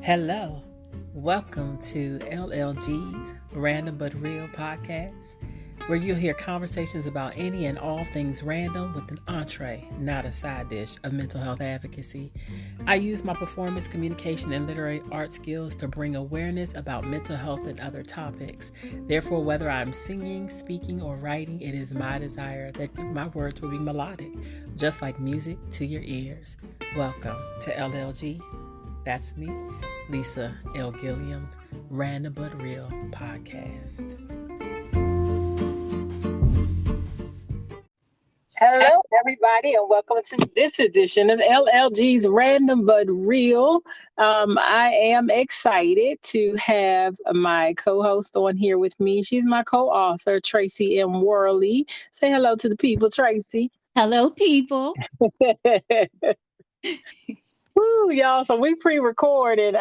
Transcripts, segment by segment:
Hello, welcome to LLG's Random But Real podcast, where you'll hear conversations about any and all things random with an entree, not a side dish, of mental health advocacy. I use my performance, communication, and literary art skills to bring awareness about mental health and other topics. Therefore, whether I'm singing, speaking, or writing, it is my desire that my words will be melodic, just like music to your ears. Welcome to LLG. That's me, Lisa L. Gilliam's Random But Real podcast. Hello, everybody, and welcome to this edition of LLG's Random But Real. I am excited to have my co-host on here with me. She's my co-author, Tracy M. Worley. Say hello to the people, Tracy. Hello, people. Woo, y'all. So we pre-recorded.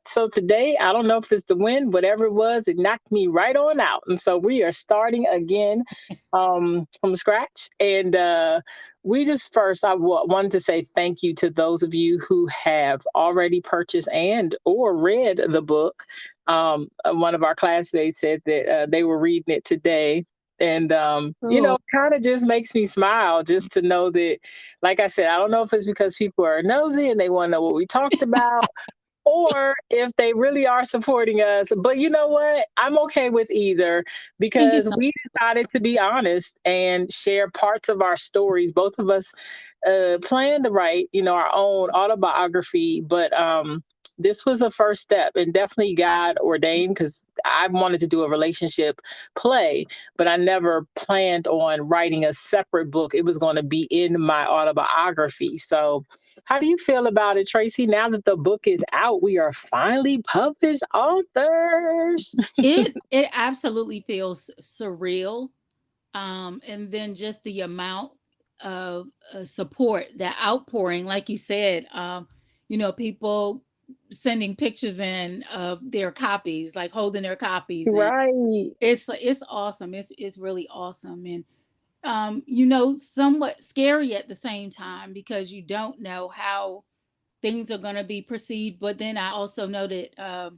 So today, I don't know if it's the wind, whatever it was, it knocked me right on out. And so we are starting again from scratch. And we just first, I wanted to say thank you to those of you who have already purchased and or read the book. One of our classmates said that they were reading it today. And, kind of just makes me smile just to know that, like I said, I don't know if it's because people are nosy and they want to know what we talked about or if they really are supporting us. But you know what? I'm okay with either because we decided to be honest and share parts of our stories. Both of us plan to write, our own autobiography, but this was a first step and definitely God ordained because I wanted to do a relationship play, but I never planned on writing a separate book. It was going to be in my autobiography. So how do you feel about it, Tracy? Now that the book is out, we are finally published authors. It absolutely feels surreal. And then just the amount of support, the outpouring, like you said, people sending pictures in of their copies, like holding their copies. Right. It's awesome. It's really awesome. And somewhat scary at the same time because you don't know how things are going to be perceived. But then I also know that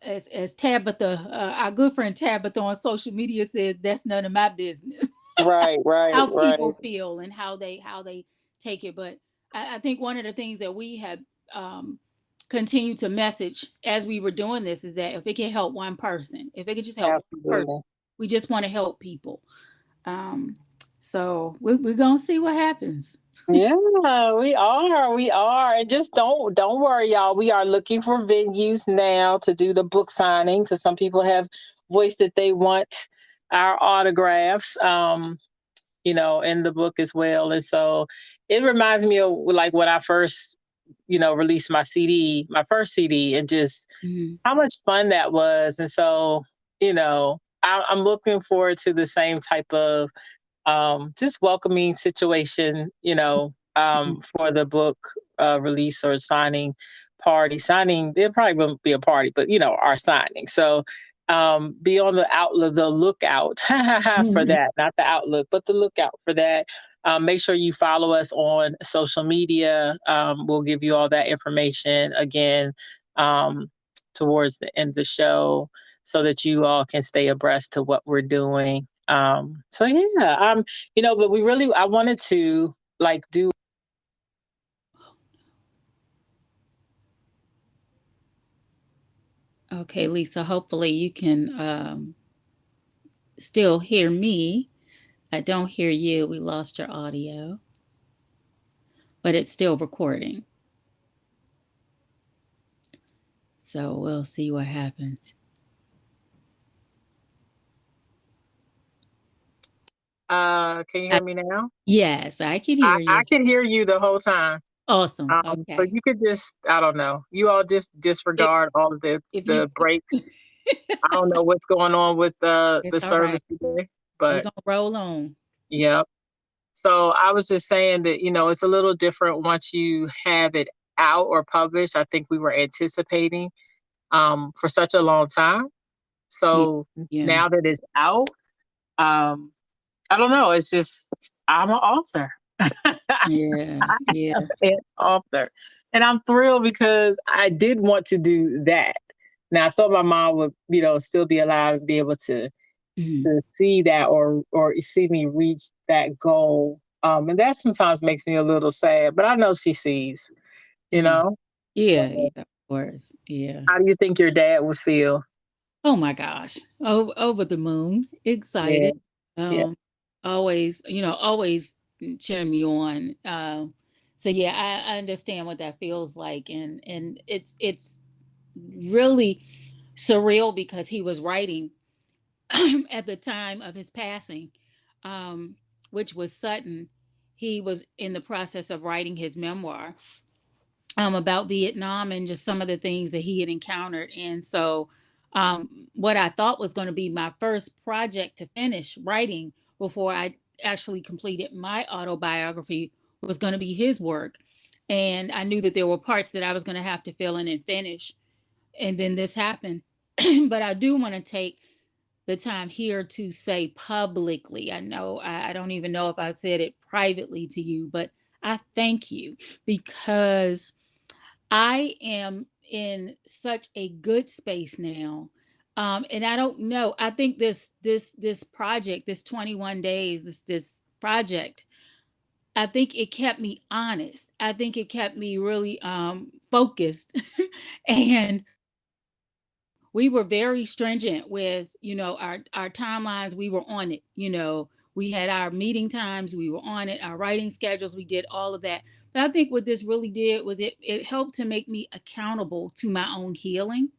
as Tabitha, our good friend Tabitha on social media says, that's none of my business. Right. How people feel and how they take it. But I think one of the things that we have continued to message as we were doing this is that if it can help one person, if it could just help one person, we just want to help people. So we're gonna see what happens. Yeah, we are. And just don't worry, y'all. We are looking for venues now to do the book signing because some people have voiced that they want our autographs, in the book as well. And so it reminds me of like when I first, released my first CD, and just how much fun that was. And so, I'm looking forward to the same type of just welcoming situation, for the book release or signing party. Signing, there probably won't be a party, but our signing. So be on the lookout for that, not the outlook, but the lookout for that. Make sure you follow us on social media. We'll give you all that information again towards the end of the show so that you all can stay abreast to what we're doing. But I wanted to do. Okay, Lisa, hopefully you can still hear me. I don't hear you. We lost your audio, but it's still recording. So we'll see what happens. Can you hear me now? Yes, I can hear you. I can hear you the whole time. Awesome. Okay. So you could just, I don't know. You all just disregard all of the breaks. I don't know what's going on with the service today, but we're gonna roll on. Yep. So I was just saying that, it's a little different once you have it out or published. I think we were anticipating for such a long time. So now that it's out, I don't know. It's just, I'm an author. Yeah. Yeah. An author. And I'm thrilled because I did want to do that. Now I thought my mom would, still be alive and be able Mhm. to see that or see me reach that goal. And that sometimes makes me a little sad, but I know she sees, you Yeah. know? Yeah. So Yeah. Of course. Yeah. how do you think your dad would feel? Oh my gosh. Over the moon. Yeah, Excited. yeah. Um, always, always cheering me on. So yeah, I understand what that feels like, and it's really surreal because he was writing at the time of his passing, um, which was sudden. He was in the process of writing his memoir about Vietnam and just some of the things that he had encountered. And so, what I thought was going to be my first project to finish writing before I actually completed my autobiography was going to be his work. And I knew that there were parts that I was going to have to fill in and finish. And then this happened. But I do want to take the time here to say publicly, I know I don't even know if I said it privately to you, but I thank you because I am in such a good space now. And I don't know. I think this project, this 21 days, this project, I think it kept me honest. I think it kept me really focused. And we were very stringent with, our timelines. We were on it. We had our meeting times, we were on it, our writing schedules, we did all of that. But I think what this really did was it helped to make me accountable to my own healing.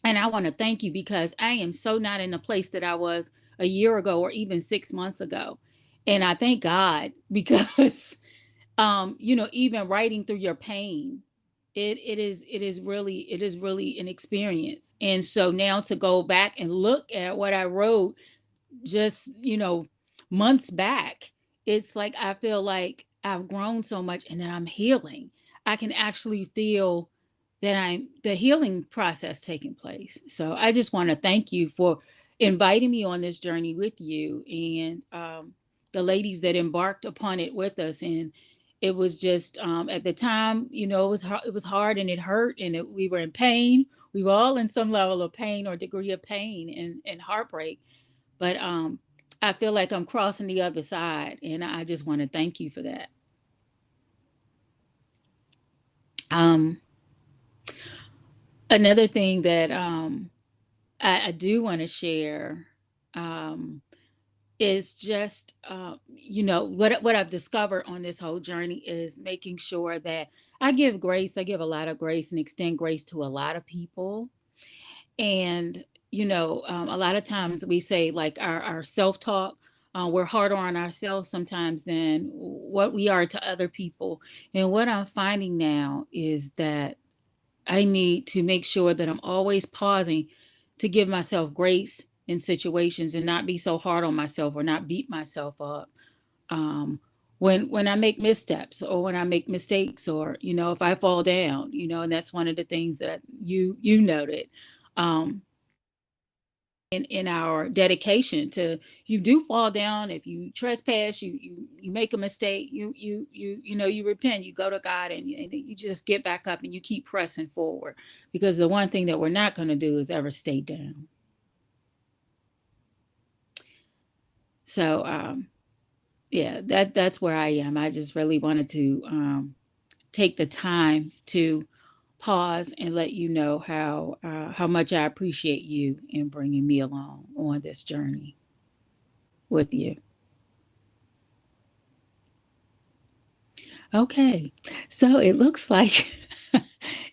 And I want to thank you because I am so not in the place that I was a year ago or even 6 months ago. And I thank God because even writing through your pain, it is really an experience. And so now to go back and look at what I wrote just months back, it's like I feel like I've grown so much and that I'm healing. I can actually feel that I'm the healing process taking place. So I just want to thank you for inviting me on this journey with you, and the ladies that embarked upon it with us. And it was just at the time, it was hard and it hurt, and we were in pain. We were all in some level of pain or degree of pain and heartbreak. But I feel like I'm crossing the other side, and I just want to thank you for that. Um, Another thing that I do want to share um, is just what I've discovered on this whole journey is making sure that I give grace. I give a lot of grace and extend grace to a lot of people. And a lot of times we say like our self-talk, we're harder on ourselves sometimes than what we are to other people. And what I'm finding now is that I need to make sure that I'm always pausing to give myself grace in situations and not be so hard on myself or not beat myself up. um, when I make missteps or when I make mistakes, or if I fall down, and that's one of the things that you noted. um, in our dedication to, you do fall down, if you trespass, you make a mistake, you repent, you go to God, and you just get back up and you keep pressing forward, because the one thing that we're not going to do is ever stay down. So yeah, that's where I am. I just really wanted to take the time to pause and let you know how much I appreciate you in bringing me along on this journey with you. Okay, so it looks like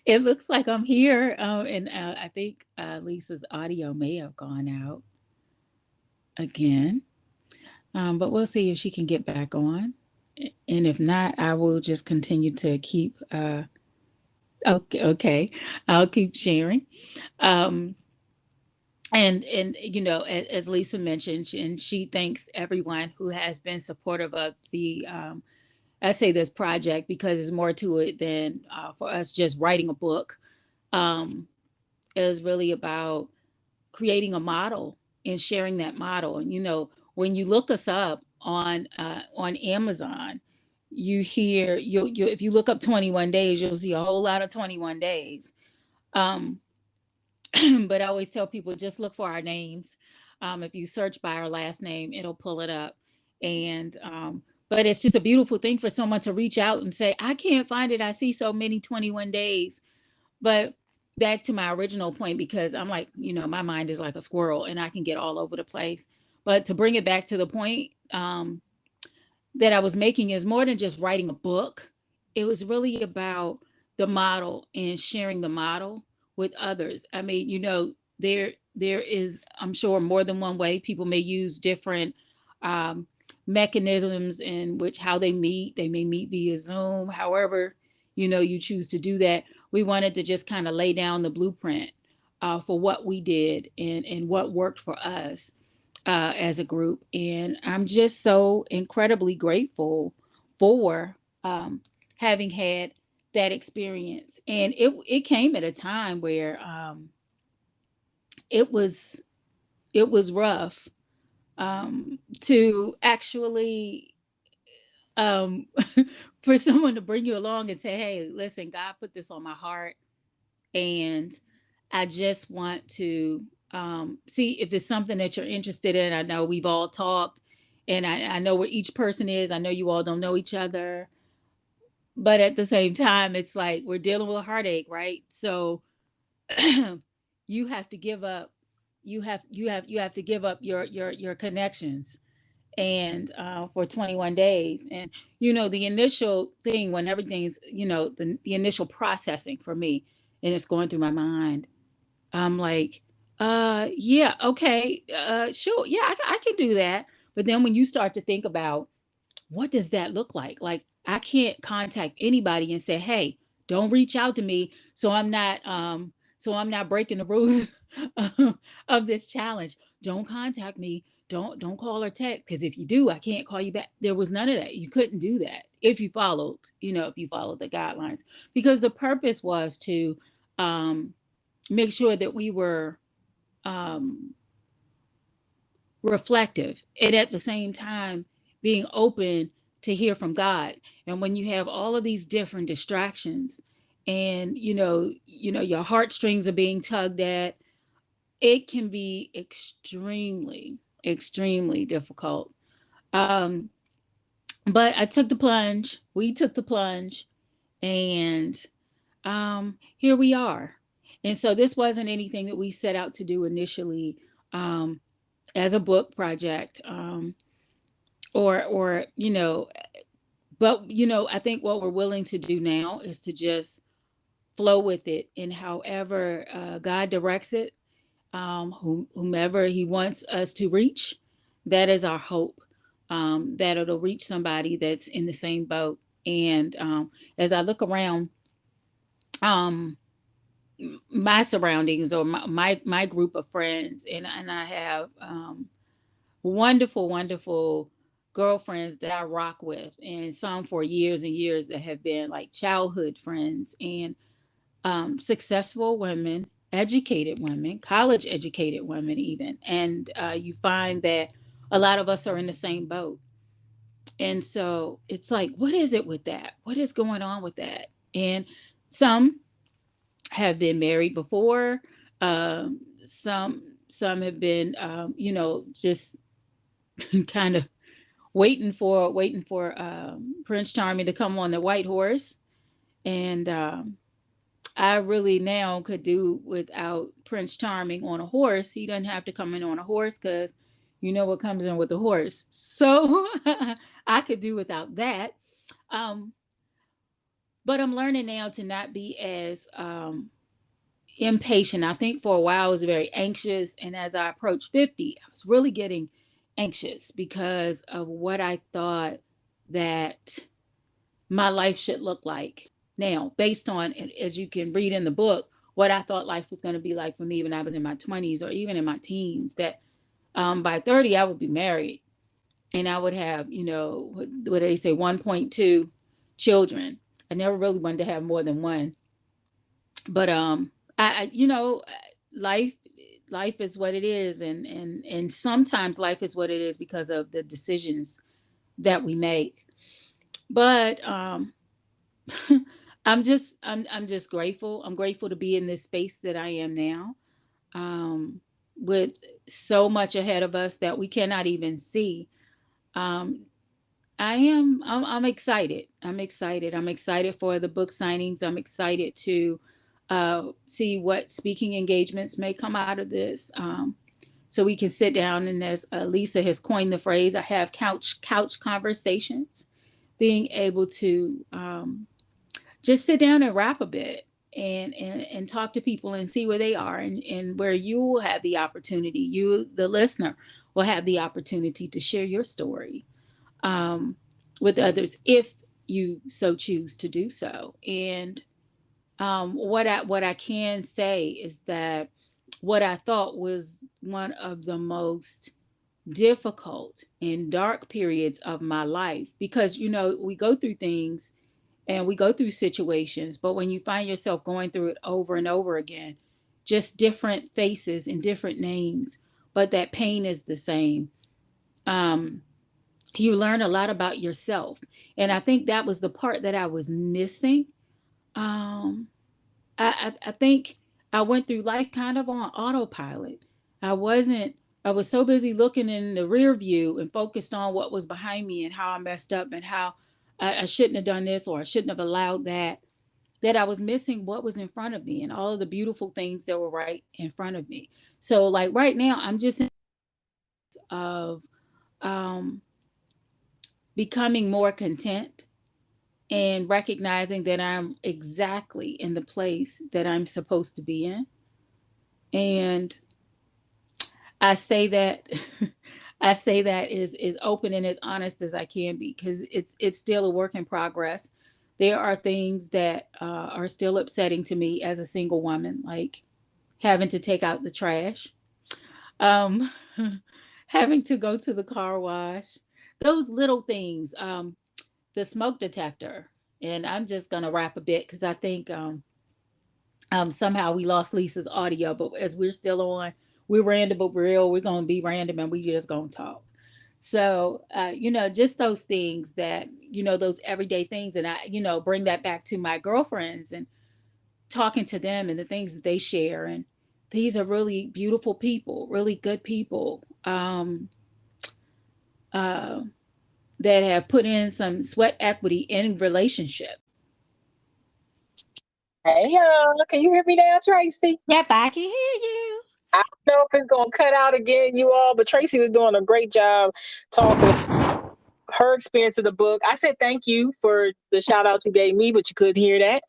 it looks like I'm here, and I think Lisa's audio may have gone out again, but we'll see if she can get back on. And if not, I will just continue to keep. Okay, okay, I'll keep sharing. Um, and as Lisa mentioned, and she thanks everyone who has been supportive of the I say this project because there's more to it than for us just writing a book. Um, it was really about creating a model and sharing that model. And when you look us up on Amazon, you hear you if you look up 21 days, you'll see a whole lot of 21 days. Um, but I always tell people just look for our names. If you search by our last name, it'll pull it up. And but it's just a beautiful thing for someone to reach out and say, I can't find it. I see so many 21 days. But back to my original point, because I'm like, my mind is like a squirrel and I can get all over the place. But to bring it back to the point, that I was making is more than just writing a book. It was really about the model and sharing the model with others. I mean, there is, I'm sure, more than one way. People may use different um, mechanisms in which how they meet. They may meet via Zoom, however, you choose to do that. We wanted to just kind of lay down the blueprint for what we did and what worked for us as a group. And I'm just so incredibly grateful for having had that experience. And it came at a time where it was rough to actually um, for someone to bring you along and say, "Hey, listen, God put this on my heart, and I just want to see if it's something that you're interested in." I know we've all talked, and I know where each person is. I know you all don't know each other, but at the same time, it's like we're dealing with a heartache, right? So you have to give up. You have to give up your connections and for 21 days. And the initial thing when everything's the initial processing for me, and it's going through my mind, I'm like, yeah, okay, sure, yeah, I can do that. But then when you start to think about what does that look like I can't contact anybody and say, hey, don't reach out to me, so I'm not breaking the rules of this challenge. Don't contact me, don't call or text, because if you do, I can't call you back. There was none of that. You couldn't do that if you followed, if you followed the guidelines, because the purpose was to um make sure that we were um reflective and at the same time being open to hear from God. And when you have all of these different distractions and your heartstrings are being tugged at, it can be extremely, extremely difficult. Um, but I took the plunge. We took the plunge, and here we are. And so this wasn't anything that we set out to do initially um, as a book project. Or but I think what we're willing to do now is to just flow with it, and however God directs it, whomever he wants us to reach, that is our hope, that it'll reach somebody that's in the same boat. And as I look around um my surroundings, or my group of friends, and I have wonderful, wonderful girlfriends that I rock with, and some for years and years that have been like childhood friends, and successful women, educated women, college educated women, even. And you find that a lot of us are in the same boat. And so it's like, what is it with that? What is going on with that? And some have been married before. Some have been, just kind of waiting for Prince Charming to come on the white horse. And I really now could do without Prince Charming on a horse. He doesn't have to come in on a horse, because you know what comes in with the horse. So I could do without that. Um, but I'm learning now to not be as impatient. I think for a while I was very anxious. And as I approached 50, I was really getting anxious because of what I thought that my life should look like now, based on, as you can read in the book, what I thought life was going to be like for me when I was in my 20s or even in my teens, that by 30, I would be married and I would have, what they say, 1.2 children. I never really wanted to have more than one. But life life is what it is, and sometimes life is what it is because of the decisions that we make. But I'm just grateful. I'm grateful to be in this space that I am now, um, with so much ahead of us that we cannot even see. Um, I'm excited. I'm excited. I'm excited for the book signings. I'm excited to see what speaking engagements may come out of this. So we can sit down and, as Lisa has coined the phrase, I have couch conversations, being able to just sit down and rap a bit and talk to people and see where they are, and where you will have the opportunity, you, the listener, will have the opportunity to share your story um, with others if you so choose to do so. And what I can say is that what I thought was one of the most difficult and dark periods of my life, because we go through things and we go through situations, but when you find yourself going through it over and over again, just different faces and different names, but that pain is the same. um you learn a lot about yourself, and I think that was the part that I was missing. um I think I went through life kind of on autopilot. I wasn't, I was so busy looking in the rear view and focused on what was behind me and how I messed up and how I shouldn't have done this or I shouldn't have allowed that, that I was missing what was in front of me and all of the beautiful things that were right in front of me. So like right now, I'm just in of um, becoming more content and recognizing that I'm exactly in the place that I'm supposed to be in. And I say that I say that is open and as honest as I can be, because it's still a work in progress. There are things that are still upsetting to me as a single woman, like having to take out the trash, um, having to go to the car wash, those little things, the smoke detector. And I'm just gonna wrap a bit because I think somehow we lost Lisa's audio, but as we're still on, we're random but real. We're gonna be random and we just gonna talk. So just those things that those everyday things, and I bring that back to my girlfriends and talking to them and the things that they share. And these are really beautiful people, really good people, uh, that have put in some sweat equity in relationship. Hey y'all, can you hear me now, Tracy? Yep, I can hear you. I don't know if it's gonna cut out again, you all, but Tracy was doing a great job talking her experience of the book. I said thank you for the shout out you gave me, but you couldn't hear that.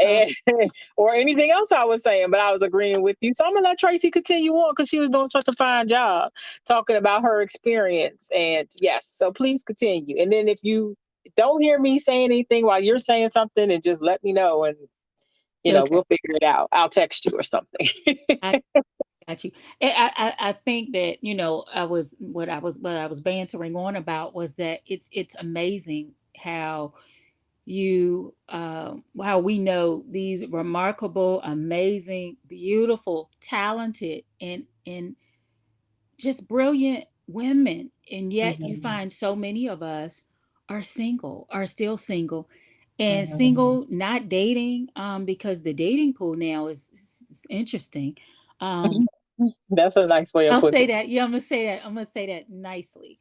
Oh, And or anything else I was saying, but I was agreeing with you. So I'm gonna let Tracy continue on because she was doing such a fine job talking about her experience. And yes, so please continue. And then if you don't hear me saying anything while you're saying something, and just let me know, and okay. we'll figure it out. I'll text you or something. I got you. I think that what I was bantering on about was that it's amazing how we know these remarkable, amazing, beautiful, talented, and just brilliant women, and yet you Mhm, find so many of us are still single, and mhm. single, not dating, because the dating pool now is interesting. um That's a nice way of I'll putting say it. that. Yeah, I'm gonna say that nicely.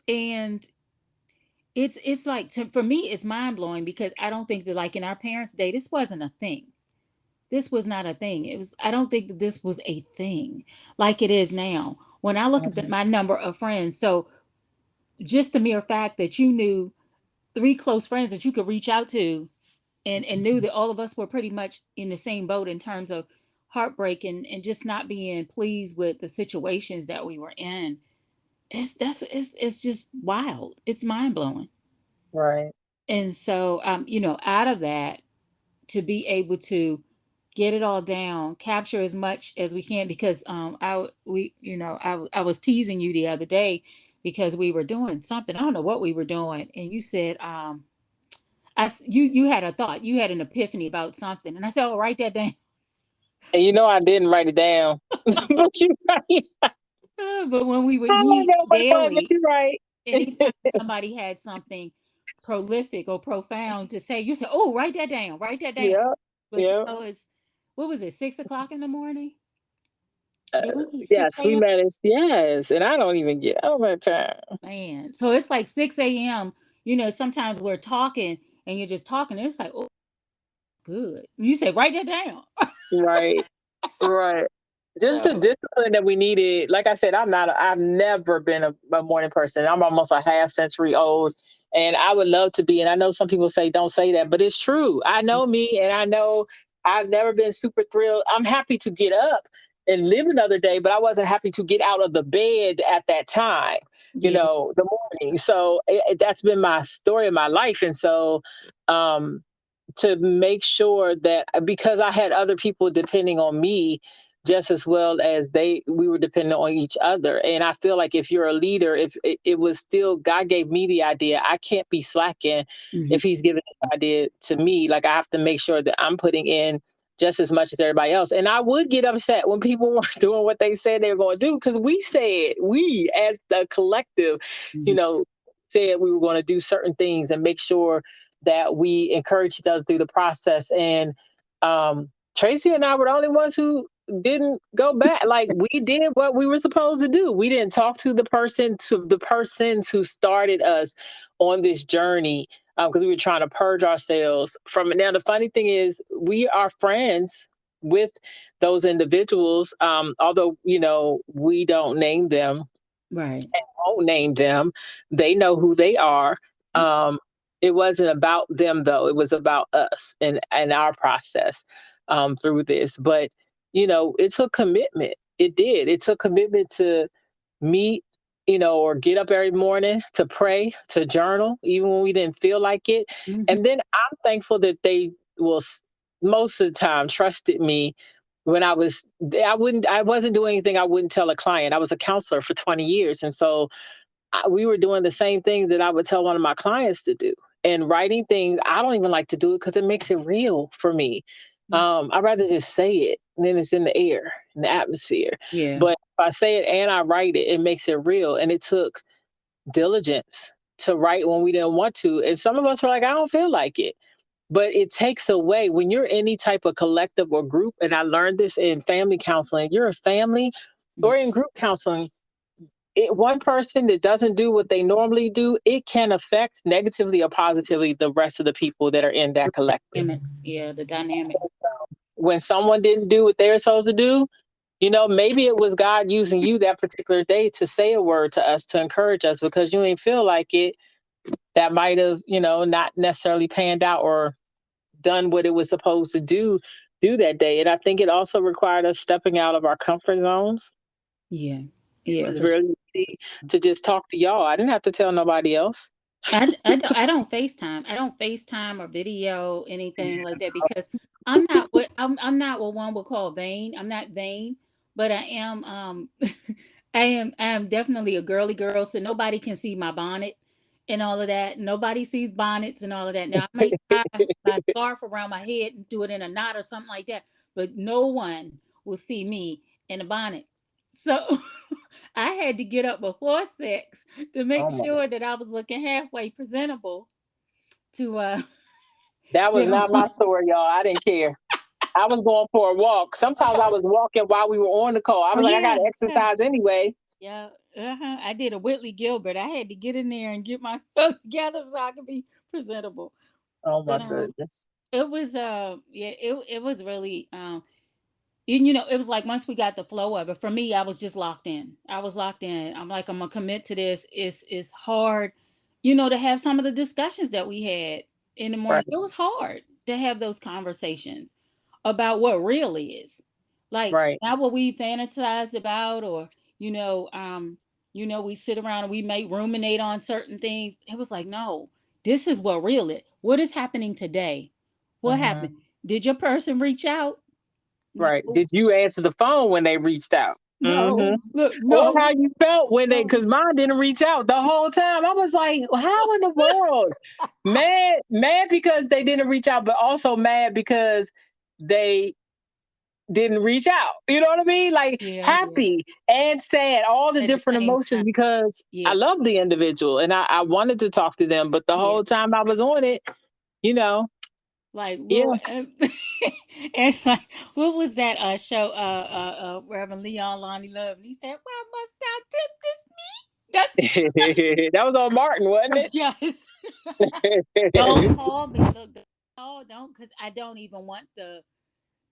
And it's like, for me, it's mind blowing, because I don't think that, like, in our parents' day, this wasn't a thing. This was not a thing. I don't think that this was a thing like it is now. When I look at Mhm, my number of friends, so just the mere fact that you knew three close friends that you could reach out to, and knew that all of us were pretty much in the same boat in terms of heartbreak, and just not being pleased with the situations that we were in. It's just wild. It's mind blowing. right. And so, out of that, to be able to get it all down, capture as much as we can, because I was teasing you the other day because we were doing something. I don't know what we were doing, and you said, you had a thought, you had an epiphany about something, and I said, "Oh, write that down." And I didn't write it down, but you're right. But when we would I don't meet know what it was, but daily, you're right. anytime somebody had something, prolific or profound to say. You say, "Oh, write that down." Yeah. But Yeah. it's what was it, 6 o'clock in the morning? Uh, It would be 6 yes, we a.m. managed. Yes, and I don't even get over time. Man. So it's like 6 a.m. Sometimes we're talking and you're just talking. And it's like, oh, good. You say, write that down. Right. Right. Just the So, discipline that we needed. Like I said, I've never been a morning person. I'm almost a half century old. And I would love to be. And I know some people say, don't say that, but it's true. I know me and I know I've never been super thrilled. I'm happy to get up and live another day, but I wasn't happy to get out of the bed at that time, yeah. the morning. So that's been my story of my life. And so, um, to make sure that because I had other people depending on me just as well as we were dependent on each other. And I feel like if you're a leader, if it was still God gave me the idea, I can't be slacking Mhm. if he's giving the idea to me. Like I have to make sure that I'm putting in just as much as everybody else. And I would get upset when people weren't doing what they said they were going to do because we as the collective, you Mhm. know, said we were going to do certain things and make sure that we encourage each other through the process. And Tracy and I were the only ones who didn't go back. Like we did what we were supposed to do. We didn't talk to the persons who started us on this journey because we were trying to purge ourselves from it. Now, the funny thing is, we are friends with those individuals, although we don't name them Right. won't name them. They know who they are. Um, it wasn't about them though. It was about us and our process through this. But it took commitment. It did. It took commitment to meet, or get up every morning to pray, to journal, even when we didn't feel like it. Mhm. And then I'm thankful that they most of the time trusted me when I wasn't doing anything I wouldn't tell a client. I was a counselor for 20 years. And so we were doing the same thing that I would tell one of my clients to do. And writing things, I don't even like to do it because it makes it real for me. I'd rather just say it, and then it's in the air, in the atmosphere. Yeah. But if I say it and I write it, it makes it real. And it took diligence to write when we didn't want to. And some of us were like, I don't feel like it. But it takes away when you're any type of collective or group. And I learned this in family counseling. You're a family Mhm. or in group counseling, one person that doesn't do what they normally do, it can affect negatively or positively the rest of the people that are in that collective. Dynamics. Yeah, the dynamics. When someone didn't do what they were supposed to do, maybe it was God using you that particular day to say a word to us to encourage us because you ain't feel like it. That might have, not necessarily panned out or done what it was supposed to do that day. And I think it also required us stepping out of our comfort zones. Yeah. It Yeah, was for sure. really easy to just talk to y'all. I didn't have to tell nobody else. I don't FaceTime. I don't FaceTime or video anything like that because I'm not what one would call vain. I'm not vain, but I am I am definitely a girly girl, so nobody can see my bonnet and all of that. Nobody sees bonnets and all of that. Now I might tie my scarf around my head and do it in a knot or something like that, but no one will see me in a bonnet. So I had to get up before 6 to make Oh my. sure that I was looking halfway presentable to That was get not my on. story, y'all. I didn't care. I was going for a walk. Sometimes I was walking while we were on the call. I Oh was like, I yeah, gotta yeah, exercise anyway. yeah. I did a Whitley Gilbert. I had to get in there and get myself together so I could be presentable. Oh my But goodness. it was yeah, it was really it was like once we got the flow of it, for me, I was just locked in. I was locked in. I'm like, I'm gonna commit to this. It's hard, to have some of the discussions that we had in the Right, morning. It was hard to have those conversations about what real is. Like right. not what we fantasized about or, you know, um, we sit around and we may ruminate on certain things. It was like, no, this is what real is. What is happening today? What Mhm. happened? Did your person reach out? No. Right. Did you answer the phone when they reached out? No, Hmm. look, Or no, how you felt when no. because mine didn't reach out the whole time. I was like, how in the world? Mad because they didn't reach out, but also mad because they didn't reach out. You know what I mean? Like Yeah, yeah. happy and sad, all the At the different same emotions time. because I Yeah. love the individual and I wanted to talk to them, but the Yeah. whole time I was on it, you know, Like, well, yes. and like, what was that show? Reverend Leon Lonnie Love, and he said, "Why must thou tempt this me?" That was on Martin, wasn't That's yes. it? Don't call me. Look, don't, because I don't even want the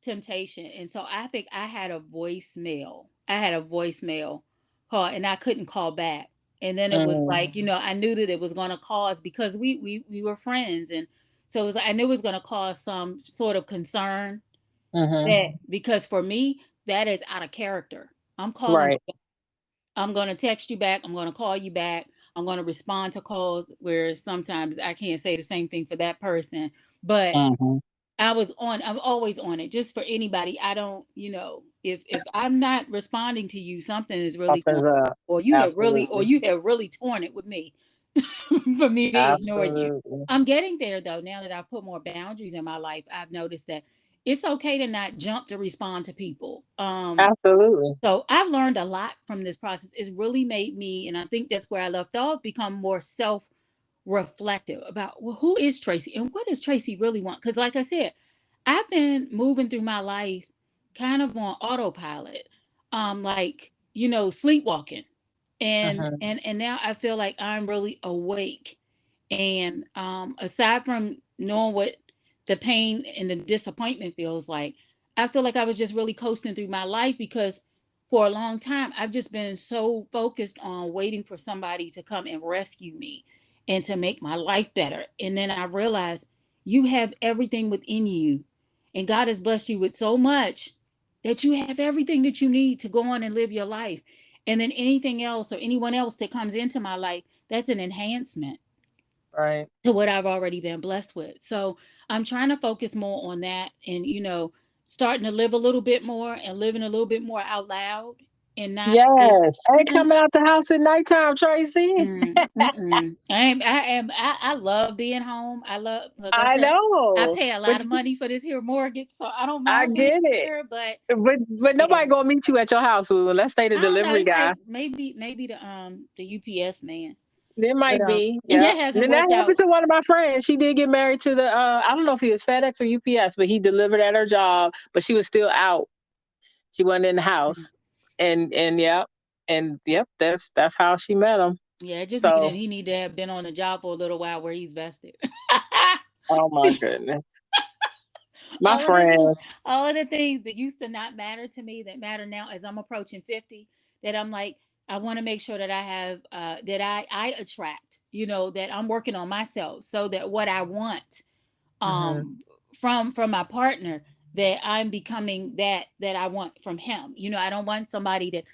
temptation. And so I think I had a voicemail. I had a voicemail call, and I couldn't call back. And then it was Mm, like, I knew that it was going to cause, because we were friends, and so it was like, I knew it was going to cause some sort of concern, mhm. that because for me that is out of character. I'm calling. Right. I'm going to text you back. I'm going to call you back. I'm going to respond to calls, where sometimes I can't say the same thing for that person. But Mhm. I'm always on it, just for anybody. I don't, if I'm not responding to you, something is really going Something's on, up. or Absolutely. you have really torn it with me for me to ignore you. Absolutely. I'm getting there though. Now that I've put more boundaries in my life, I've noticed that it's okay to not jump to respond to people. Absolutely. So I've learned a lot from this process. It's really made me, and I think that's where I left off, become more self reflective about, well, who is Tracy and what does Tracy really want? Because, like I said, I've been moving through my life kind of on autopilot, like, sleepwalking. And Mhm. and now I feel like I'm really awake. And aside from knowing what the pain and the disappointment feels like, I feel like I was just really coasting through my life, because for a long time I've just been so focused on waiting for somebody to come and rescue me and to make my life better. And then I realized you have everything within you, and God has blessed you with so much that you have everything that you need to go on and live your life. And then anything else or anyone else that comes into my life, that's an enhancement Right. to what I've already been blessed with. So I'm trying to focus more on that, and, starting to live a little bit more and living a little bit more out loud, and not just, Yes. Ain't coming out the house at nighttime, Tracy. I love being home. I love, like I I said, I know. pay a But lot of money for this here mortgage, so I don't I mind being get it. here, but But yeah. nobody gonna meet you at your house, Lou, unless they the I don't know. delivery It guy. might, maybe the UPS man, There but might be, yeah. that And hasn't then that worked happened out. to one of my friends. She did get married to the I don't know if he was FedEx or UPS, but he delivered at her job, but she was still out. She wasn't in the house. And yep. And yep, that's how she met him. Yeah, it just means that So, he need to have been on the job for a little while where he's vested. oh my goodness. My all of the friends. all of the things that used to not matter to me, that matter now as I'm approaching 50, that I'm like, I want to make sure that I have that I attract, that I'm working on myself, so that what I want Hmm. from my partner, that I'm becoming that I want from him. I don't want somebody that,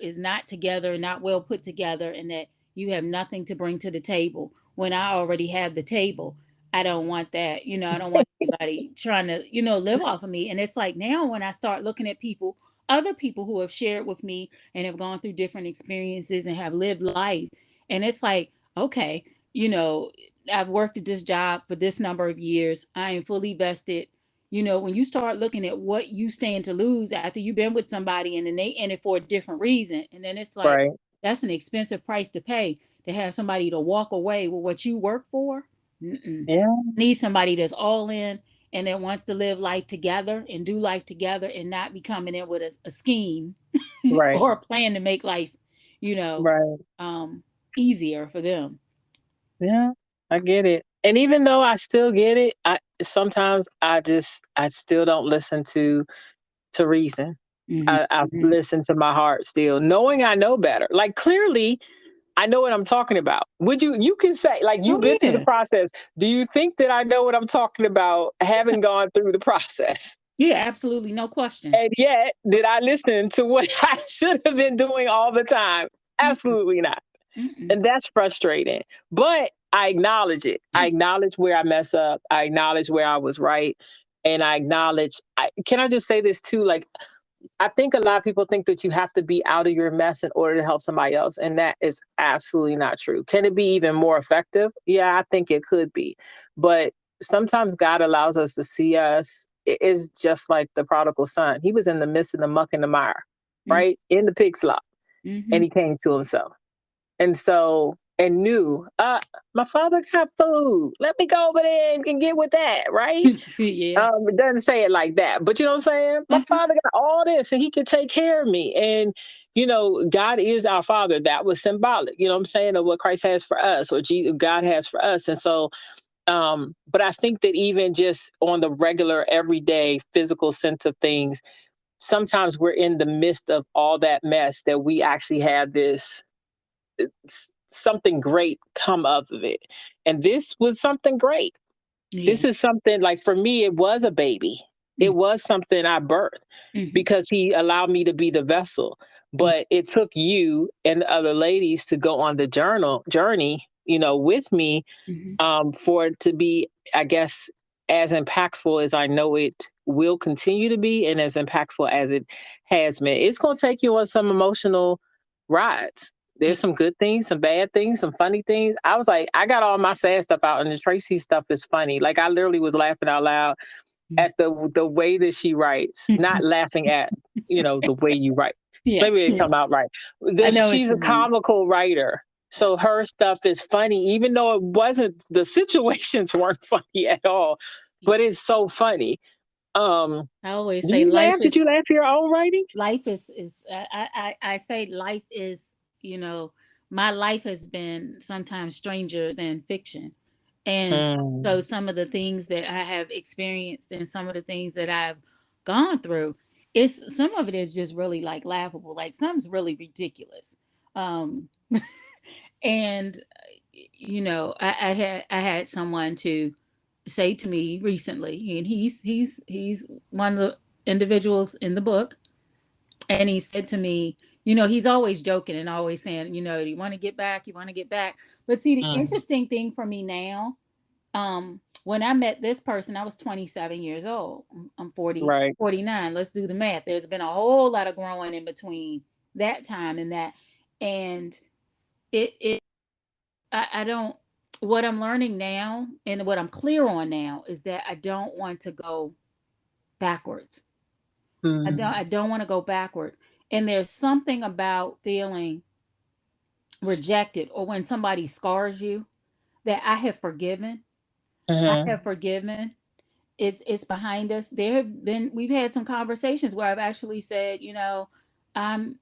is not together, not well put together, and that you have nothing to bring to the table when I already have the table. I don't want that. I don't want anybody trying to, live off of me. And it's like, now when I start looking at people, other people who have shared with me and have gone through different experiences and have lived life, and it's like, okay, you know, I've worked at this job for this number of years. I am fully vested. When you start looking at what you stand to lose after you've been with somebody, and then they in it for a different reason, and then it's like, Right. that's an expensive price to pay, to have somebody to walk away with what you work for. Mm-mm. Yeah. Need somebody that's all in, and that wants to live life together and do life together, and not be coming in with a scheme Right. or a plan to make life, you know, Right. um, easier for them. Yeah. I get it. And even though I still get it, I sometimes I still don't listen to reason. Hmm. I Hmm. listen to my heart still, knowing I know better. Like clearly I know what I'm talking about. Would you can say, like, you've Oh been through the yeah. process. Do you think that I know what I'm talking about having gone through the process? Yeah, absolutely. No question. And yet, did I listen to what I should have been doing all the time? Mm-mm, Absolutely not. mm-mm. And that's frustrating. But I acknowledge it. I acknowledge where I mess up. I acknowledge where I was right. And I acknowledge, can I just say this too? Like, I think a lot of people think that you have to be out of your mess in order to help somebody else. And that is absolutely not true. Can it be even more effective? Yeah, I think it could be. But sometimes God allows us to see us is just like the prodigal son. He was in the midst of the muck and the mire, Mm, right? In the pig slop, and mhm. he came to himself. And so, and knew, my father got food. Let me go over there and get with that, right? Yeah. It doesn't say it like that, but you know what I'm saying? My Uh-huh. father got all this and he can take care of me. And, God is our father. That was symbolic, you know what I'm saying, of what Christ has for us, or God has for us. And so, but I think that even just on the regular, everyday physical sense of things, sometimes we're in the midst of all that mess that we actually have this something great come of it. And this was something great. Yeah. This is something like for me, it was a baby. Mm, It was something I birthed mhm. because he allowed me to be the vessel. Yeah. But it took you and the other ladies to go on the journey, with me, Mhm. for it to be, I guess, as impactful as I know it will continue to be and as impactful as it has been. It's going to take you on some emotional rides. Yeah. There's some good things, some bad things, some funny things. I was like, I got all my sad stuff out, and the Tracy stuff is funny. Like I literally was laughing out loud Mm. at the way that she writes, not laughing at the way you write. Yeah. Maybe it Yeah. come out right. I That know what she's you a mean. comical writer, so her stuff is funny, even though it wasn't. The situations weren't funny at all, Yeah. but it's so funny. Um, I always do say you laugh? Did you laugh at your own writing? life is I say life is, my life has been sometimes stranger than fiction. And so Mm, some of the things that I have experienced and some of the things that I've gone through, it's some of it is just really like laughable. Like some's really ridiculous. Um and I had someone to say to me recently, and he's one of the individuals in the book, and he said to me, he's always joking and always saying, you want to get back, you want to get back. But see, the mm, interesting thing for me now, when I met this person, I was 27 years old. I'm 40, right. 49. Let's do the math. There's been a whole lot of growing in between that time and that. And it I don't, what I'm learning now and what I'm clear on now is that I don't want to go backwards. I Mm, don't want to go backward. And there's something about feeling rejected or when somebody scars you that I have forgiven. I mhm, have forgiven. It's behind us. We've had some conversations where I've actually said, I'm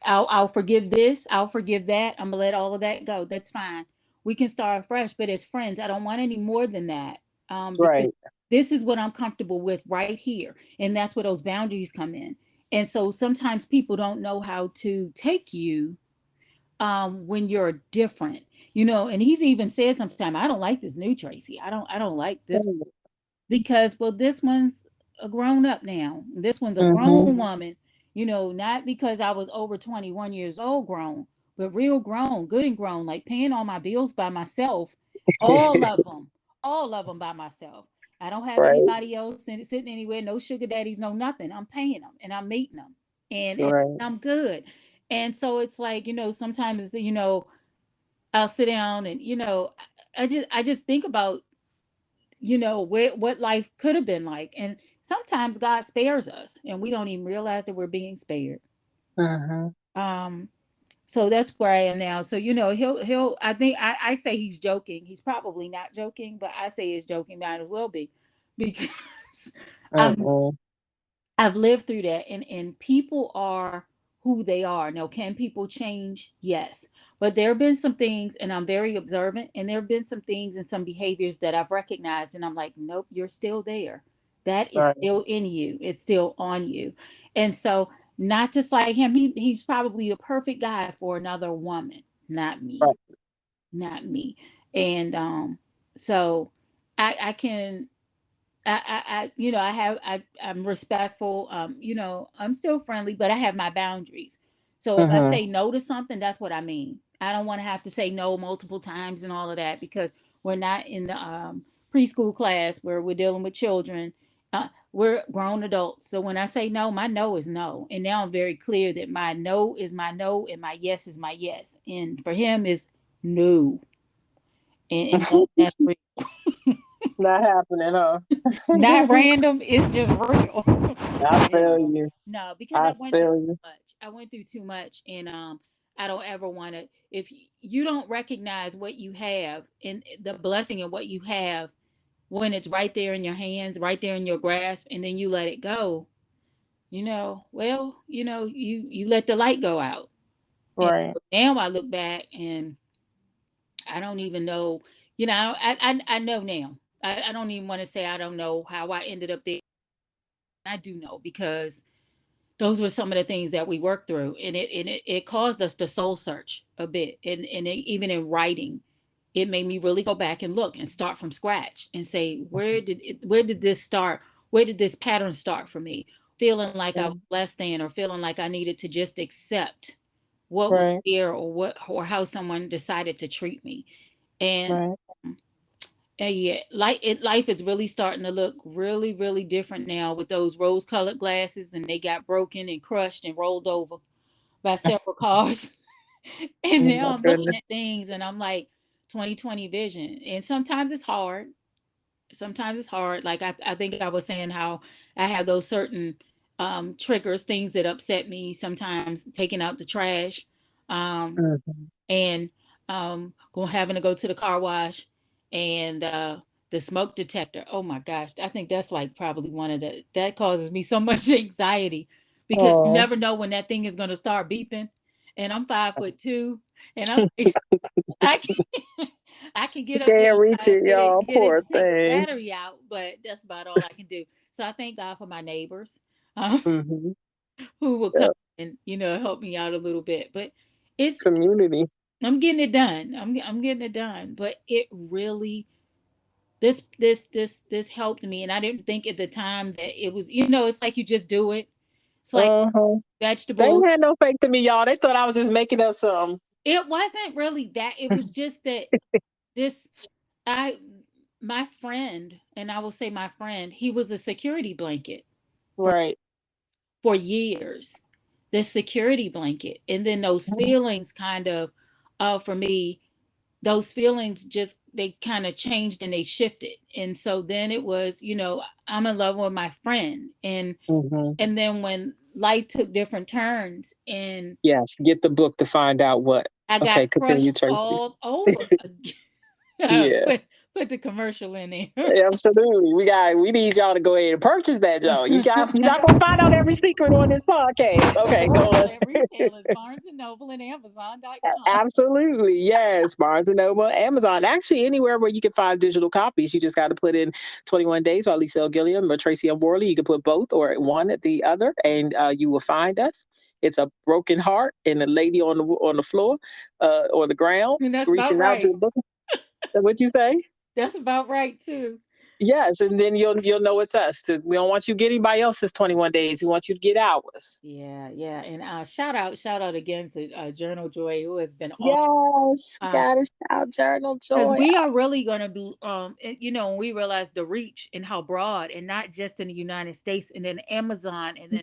I'll forgive this, I'll forgive that. I'm gonna let all of that go. That's fine. We can start fresh, but as friends, I don't want any more than that. Because right. this is what I'm comfortable with right here. And that's where those boundaries come in. And so sometimes people don't know how to take you when you're different. And he's even said sometimes, I don't like this new Tracy. I don't like this because, well, this one's a grown up now. This one's a Mm-hmm. grown woman, not because I was over 21 years old grown, but real grown, good and grown, like paying all my bills by myself, all of them, all of them by myself. I don't have Right. anybody else sitting anywhere, no sugar daddies, no nothing. I'm paying them and I'm meeting them, and Right. I'm good. And so it's like, sometimes, I'll sit down and, I just think about, what life could have been like. And sometimes God spares us and we don't even realize that we're being spared. Mhm. Um, so that's where I am now. So, he'll, I think I say he's joking. He's probably not joking, but I say he's joking, might as well be, because I'm Mm-mm. I've lived through that, and people are who they are. Now, can people change? Yes. But there have been some things, and I'm very observant, and there have been some things and some behaviors that I've recognized, and I'm like, nope, you're still there. That is Right. still in you. It's still on you. And so, not just like him, he's probably a perfect guy for another woman, not me. Right. Not me. And so I can I'm respectful. I'm still friendly, but I have my boundaries. So if I Mhm. say no to something, that's what I mean. I don't want to have to say no multiple times and all of that because we're not in the preschool class where we're dealing with children. We're grown adults. So when I say no, my no is no. And now I'm very clear that my no is my no and my yes is my yes. And for him is no. And that's real. Not happening, huh? Not random, it's just real. I You feel know, you. no, because I I went through feel too you. much. I went through too much, and I don't ever want to. If you don't recognize what you have and the blessing of what you have when it's right there in your hands, right there in your grasp, and then you let it go, well, you let the light go out. And Right. now I look back and I don't even know. I know now. I don't even want to say I don't know how I ended up there. I do know because those were some of the things that we worked through, and it caused us to soul search a bit, even in writing, it made me really go back and look and start from scratch and say, where did this start? Where did this pattern start for me? Feeling like I was Mm. less than, or feeling like I needed to just accept what was Right. there, or how someone decided to treat me. And Right. yeah, life is really starting to look really, really different now with those rose-colored glasses, and they got broken and crushed and rolled over by several cars. And Oh now my I'm looking goodness. at things, and I'm like, 2020 vision. And sometimes it's hard. Sometimes it's hard. Like I think I was saying how I have those certain triggers, things that upset me. Sometimes taking out the trash. Um, Mhm. and having to go to the car wash, and the smoke detector. Oh my gosh, I think that's like probably one of the that causes me so much anxiety because you Oh, never know when that thing is going to start beeping. And I'm 5'2", and I'm I can, I can she get up there can't and reach try to it, y'all. get it Poor to take the thing. battery out, but that's about all I can do. So I thank God for my neighbors, um, Hmm. who will come Yep. and help me out a little bit. But it's Community. I'm getting it done. I'm getting it done. But it really this helped me, and I didn't think at the time that it was. It's like you just do it. It's like Uh-huh. They ain't vegetables. had no faith in me, y'all. They thought I was just making up some. It wasn't really that. It was just that this I my friend, and I will say my friend, he was a security blanket for Right. years. This security blanket, and then those feelings kind of, for me, those feelings just they kind of changed and they shifted. And so then it was, I'm in love with my friend, and Hmm. then when life took different turns, and Yes. Get the book to find out what. I Okay, got continue, crushed Tracy. all over again. Yeah. Put the commercial in there. Absolutely. We need y'all to go ahead and purchase that, Joe. You're not gonna find out every secret on this podcast. It's Okay, go available on. at retailers, Barnes and Noble and Amazon.com. Absolutely. Yes. Barnes and Noble, Amazon. Actually, anywhere where you can find digital copies, you just got to put in 21 Days by Lisa L. Gilliam or Tracy M. Worley. You can put both or one at the other, and you will find us. It's a broken heart and a lady on the floor or the ground And that's about reaching out to right. the book. What you say? That's about right too. Yes, and then you'll know it's us. We don't want you to get anybody else's 21 days. We want you to get ours. Yeah, yeah. And shout out again to Journal Joy, who has been awesome. Yes, got to shout Journal Because Joy. we are really going to be, when we realize the reach and how broad, and not just in the United States, and then Amazon, and then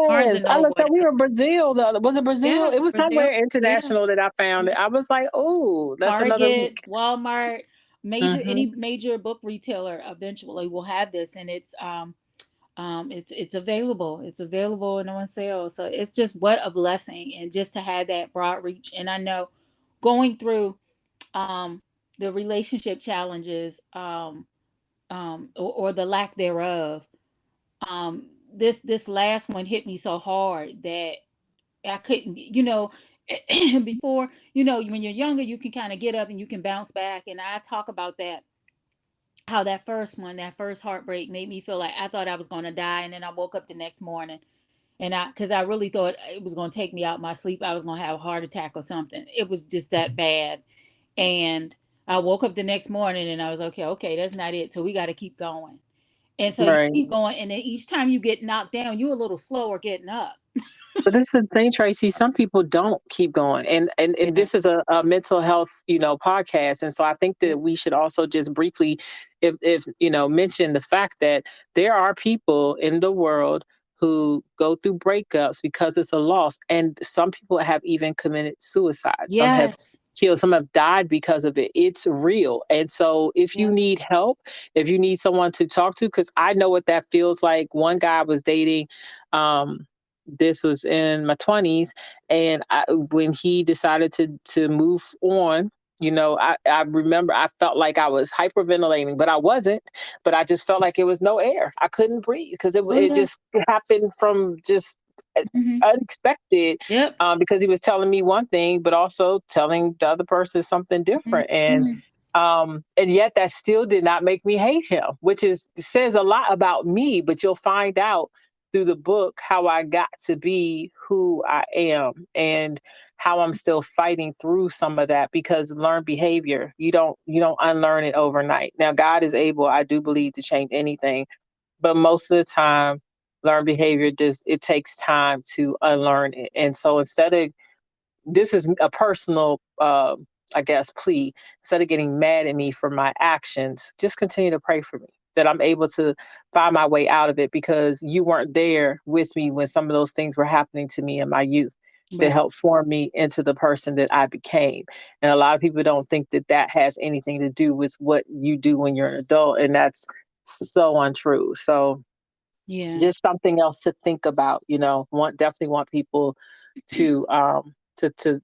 Barnes Yes, and I Noble, looked and up. We were in Brazil. Was it Brazil? yeah, It was Brazil, somewhere yeah, international that I found it. I was like, oh, that's another Target, link. Walmart, Hmm. any major book retailer eventually will have this, and it's available. It's available and on sale. So it's just what a blessing, and just to have that broad reach. And I know going through um, the relationship challenges, or the lack thereof. This last one hit me so hard that I couldn't, before, when you're younger, you can kind of get up and you can bounce back. And I talk about that, how that first heartbreak made me feel like I thought I was going to die. And then I woke up the next morning, and because I really thought it was going to take me out my sleep. I was going to have a heart attack or something. It was just that bad. And I woke up the next morning and I was okay, that's not it. So we got to keep going. And so you Right. keep going, and then each time you get knocked down, you're a little slower getting up. But this is the thing, Tracy. Some people don't keep going, and Yeah. this is a mental health, podcast, and so I think Yeah. that we should also just briefly, if mention the fact that there are people in the world who go through breakups because it's a loss, and some people have even committed suicide. Some have Yes. killed, some have died because of it. It's real. And so if you Yeah. need help, if you need someone to talk to, because I know what that feels like. One guy I was dating, um, this was in my 20s, and when he decided to move on, I remember I felt like I was hyperventilating, but I wasn't. But I just felt like it was no air. I couldn't breathe because Oh it yeah. just happened from just Hmm. unexpected, Yep. because he was telling me one thing, but also telling the other person something Hmm. different. And Hmm. and yet that still did not make me hate him, which is says a lot about me. But you'll find out through the book how I got to be who I am, and how I'm still fighting through some of that, because learned behavior, you don't unlearn it overnight. Now God is able, I do believe, to change anything, but most of the time learned behavior does, it takes time to unlearn it. And so instead of, this is a personal I guess plea, instead of getting mad at me for my actions, just continue to pray for me that I'm able to find my way out of it, because you weren't there with me when some of those things were happening to me in my youth, that Right. helped form me into the person that I became. And a lot of people don't think that that has anything to do with what you do when you're an adult, and that's so untrue. So Yeah. just something else to think about. Definitely want people to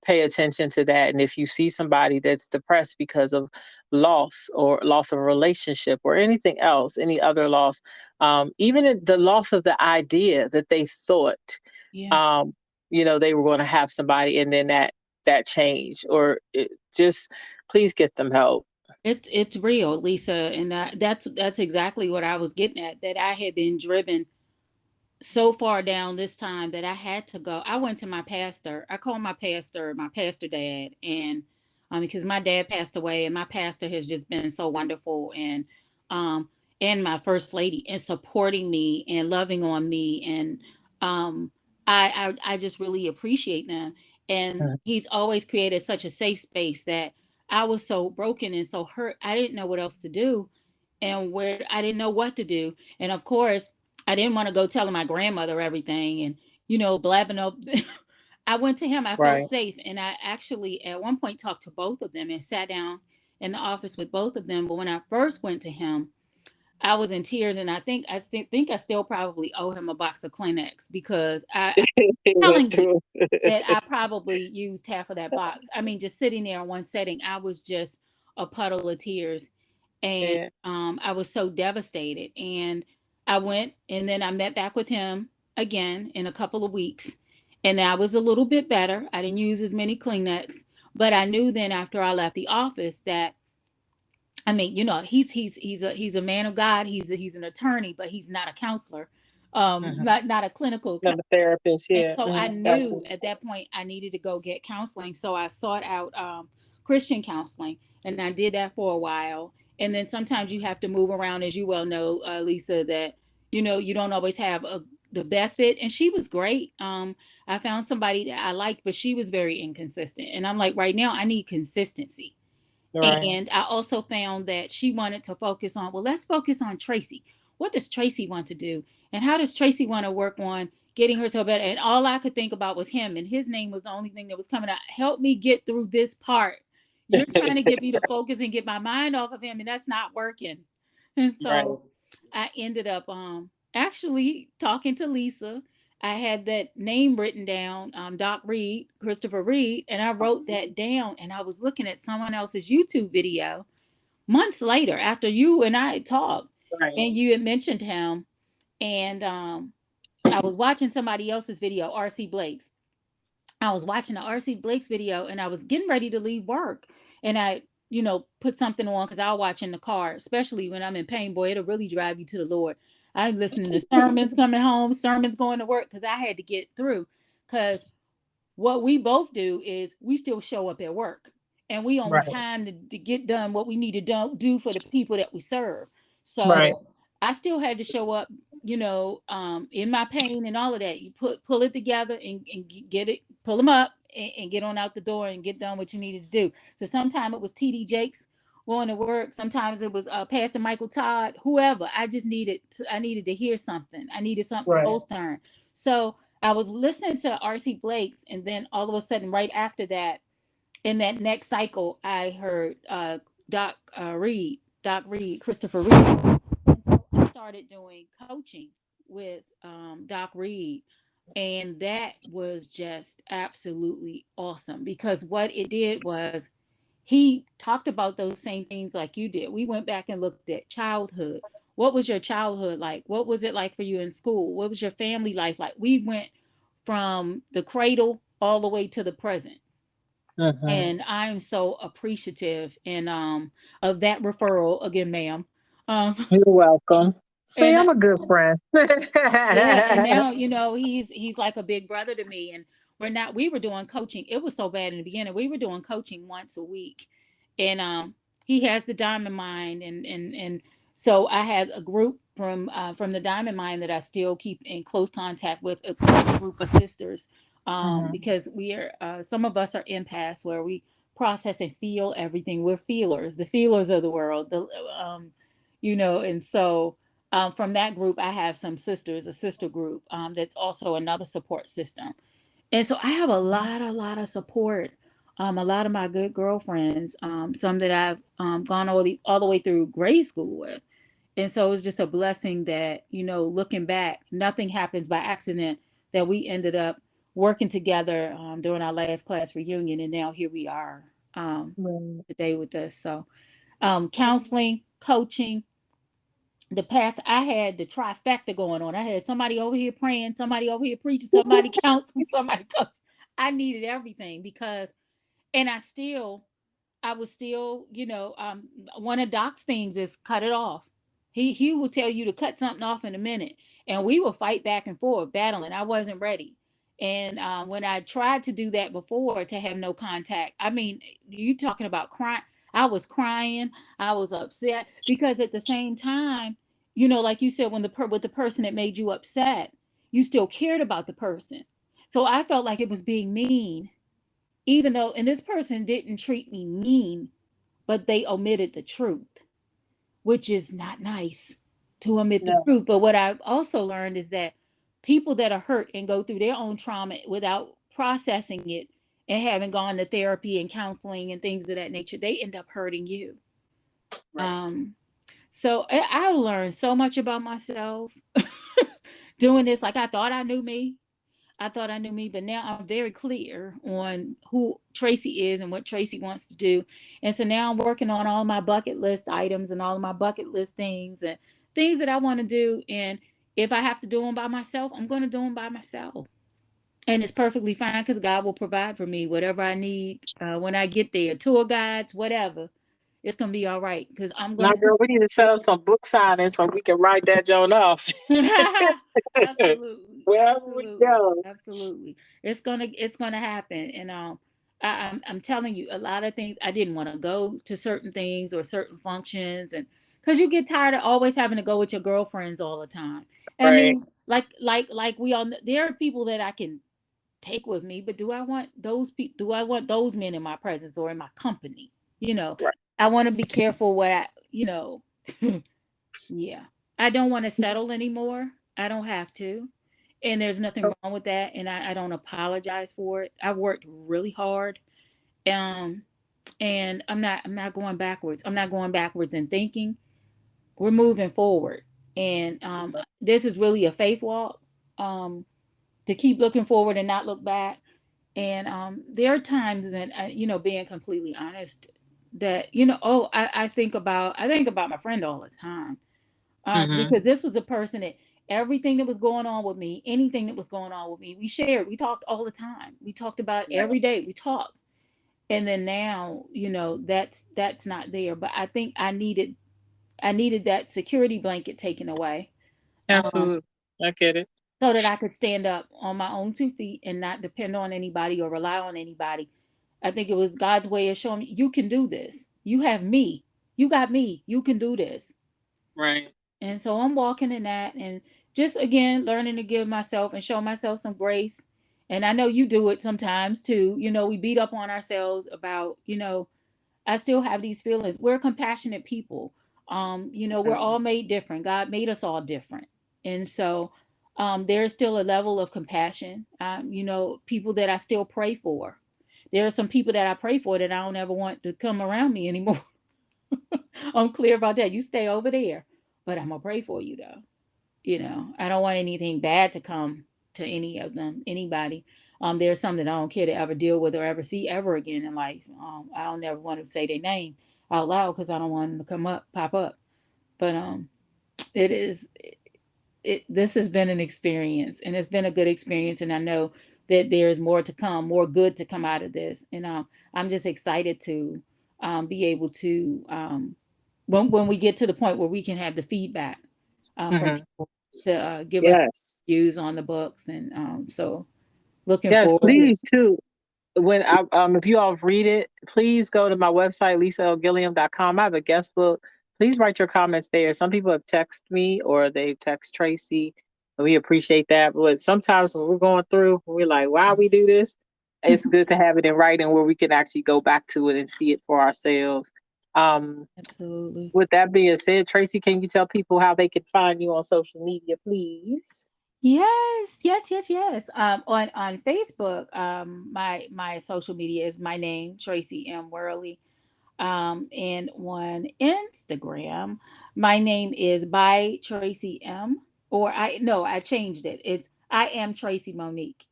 pay attention to that. And if you see somebody that's depressed because of loss, or loss of a relationship, or anything else, any other loss, even the loss of the idea that they thought, Yeah. um, they were going to have somebody, and then that changed, or just please get them help. It's real, Lisa, and that's exactly what I was getting at. That I had been driven so far down this time that I had to go. I went to my pastor. I called my pastor dad, and because my dad passed away, and my pastor has just been so wonderful, um, and my first lady, in supporting me and loving on me, and um, I just really appreciate them. And Mhm. he's always created such a safe space that I was so broken and so hurt. I didn't know what else to do, and where I didn't know what to do, and of course I didn't want to go telling my grandmother everything and, blabbing up. I went to him. I felt Right. safe. And I actually, at one point, talked to both of them and sat down in the office with both of them. But when I first went to him, I was in tears. And think I still probably owe him a box of Kleenex, because I'm That's telling you true. that I probably used half of that box. I mean, just sitting there in one setting, I was just a puddle of tears, and Yeah. I was so devastated. And I went, and then I met back with him again in a couple of weeks, and I was a little bit better. I didn't use as many Kleenex, but I knew then after I left the office that, I mean, he's a man of God. He's an attorney, but he's not a counselor, Mhm. not a clinical. Not a therapist, And yeah. so I Mhm. knew Gotcha. at that point I needed to go get counseling. So I sought out Christian counseling, and I did that for a while. And then sometimes you have to move around, as you well know, Lisa, that you don't always have the best fit. And she was great. I found somebody that I liked, but she was very inconsistent. And I'm like, right now I need consistency. Right. And I also found that she wanted to focus on, well, let's focus on Tracy. What does Tracy want to do? And how does Tracy want to work on getting herself better? And all I could think about was him, and his name was the only thing that was coming out. Help me get through this part. You're trying to get me to focus and get my mind off of him, and that's not working. And Right. so I ended up actually talking to Lisa. I had that name written down, Doc Reed, Christopher Reed, and I wrote that down. And I was looking at someone else's YouTube video months later after you and I had talked, Right. and you had mentioned him. And I was watching somebody else's video, RC Blake's. I was watching the RC Blake's video, and I was getting ready to leave work. And I, put something on because I'll watch in the car, especially when I'm in pain. Boy, it'll really drive you to the Lord. I was listening to sermons coming home, sermons going to work, because I had to get through. Because what we both do is we still show up at work, and we on Right. time to get done what we need to do for the people that we serve. Right. So I still had to show up, in my pain and all of that. You pull it together and get it, pull them up, and get on out the door and get done what you needed to do. So sometimes it was TD Jakes going to work. Sometimes it was Pastor Michael Todd, whoever. I needed to hear something. I needed something Right. soul stirring. So I was listening to RC Blake's, and then all of a sudden, right after that, in that next cycle, I heard Doc Reed, Christopher Reed. And so I started doing coaching with Doc Reed. And that was just absolutely awesome because what it did was he talked about those same things like you did. We went back and looked at childhood. What was your childhood like? What was it like for you in school? What was your family life like? We went from the cradle all the way to the present. Mm-hmm. And I'm so appreciative and of that referral again, ma'am. Um You're welcome. See, and I'm a good friend. yeah, and now he's like a big brother to me. And we were doing coaching. It was so bad in the beginning. We were doing coaching once a week. And he has the Diamond Mine, and so I had a group from the Diamond Mine that I still keep in close contact with, a group of sisters, Mhm. because we are some of us are empaths where we process and feel everything. We're feelers, the feelers of the world, the and so from that group, I have some sisters, a sister group, that's also another support system. And so I have a lot of support. A lot of my good girlfriends, some that I've gone all the way through grade school with. And so it's just a blessing that, looking back, nothing happens by accident, that we ended up working together during our last class reunion. And now here we are Right. today with us. So counseling, coaching, the past, I had the trifecta going on. I had somebody over here praying, somebody over here preaching, somebody counseling, somebody coaching. I needed everything because, and I was still, one of Doc's things is cut it off. He will tell you to cut something off in a minute, and we will fight back and forth, battling. I wasn't ready, and when I tried to do that before, to have no contact, I mean, you talking about crying? I was crying. I was upset because at the same time, like you said, when with the person that made you upset, you still cared about the person. So I felt like it was being mean, even though, and this person didn't treat me mean, but they omitted the truth, which is not nice to omit the No. truth. But what I've also learned is that people that are hurt and go through their own trauma without processing it and having gone to therapy and counseling and things of that nature, they end up hurting you. Right. Um, so I learned so much about myself doing this. Like I thought I knew me, but now I'm very clear on who Tracy is and what Tracy wants to do. And so now I'm working on all my bucket list items and all of my bucket list things and things that I want to do. And if I have to do them by myself, I'm going to do them by myself. And it's perfectly fine because God will provide for me whatever I need when I get there. Tour guides, whatever. It's going to be all right because I'm Now, going girl, we need to set up some book signings so we can write that joint off. to. Absolutely, Wherever we absolutely, go. absolutely. It's gonna happen, and I'm telling you, a lot of things I didn't want to go to certain things or certain functions, and because you get tired of always having to go with your girlfriends all the time. I Right. mean, like we all there are people that I can take with me, but do I want those people? Do I want those men in my presence or in my company? You know, Right. I want to be careful what yeah. I don't want to settle anymore. I don't have to. And there's nothing Oh, wrong with that. And I don't apologize for it. I've worked really hard. Um, and I'm not going backwards. I'm not going backwards in thinking. We're moving forward. And this is really a faith walk. Um, to keep looking forward and not look back. And there are times when being completely honest, that I think about my friend all the time, mhm. because this was a person that everything that was going on with me, anything that was going on with me, we shared. We talked all the time. We talked about Right. every day. We talked. And then now, that's not there. But I think I needed that security blanket taken away, um, Absolutely. I get it. so that I could stand up on my own 2 feet and not depend on anybody or rely on anybody. I think it was God's way of showing me you can do this. You have me. You got me. You can do this. Right. And so I'm walking in that and just again learning to give myself and show myself some grace. And I know you do it sometimes too. We beat up on ourselves about, I still have these feelings. We're compassionate people. We're Right. all made different. God made us all different. And so there's still a level of compassion. People that I still pray for, there are some people that I pray for that I don't ever want to come around me anymore. I'm clear about that. You stay over there, but I'm gonna pray for you though. I don't want anything bad to come to any of them, anybody. There's some that I don't care to ever deal with or ever see ever again in life. I don't ever want to say their name out loud because I don't want them to pop up. But it is this has been an experience, and it's been a good experience, and I know that there's more to come, more good to come out of this, and I'm just excited to be able to when we get to the point where we can have the feedback from Mm-hmm. people to give us Yes. views on the books, and so looking Yes, forward. please too. When I if you all read it, please go to my website, lisalgilliam.com. I have a guest book. Please write your comments there. Some people have texted me or they text Tracy, and we appreciate that. But sometimes when we're going through, we're like, "Why we do this?" It's good to have it in writing where we can actually go back to it and see it for ourselves. Um, Absolutely. with that being said, Tracy, can you tell people how they can find you on social media, please? Yes, yes, yes, yes. On Facebook, my social media is my name, Tracy M. Worley. And on Instagram, my name is by Tracy M. Or I changed it. It's I am Tracy Monique.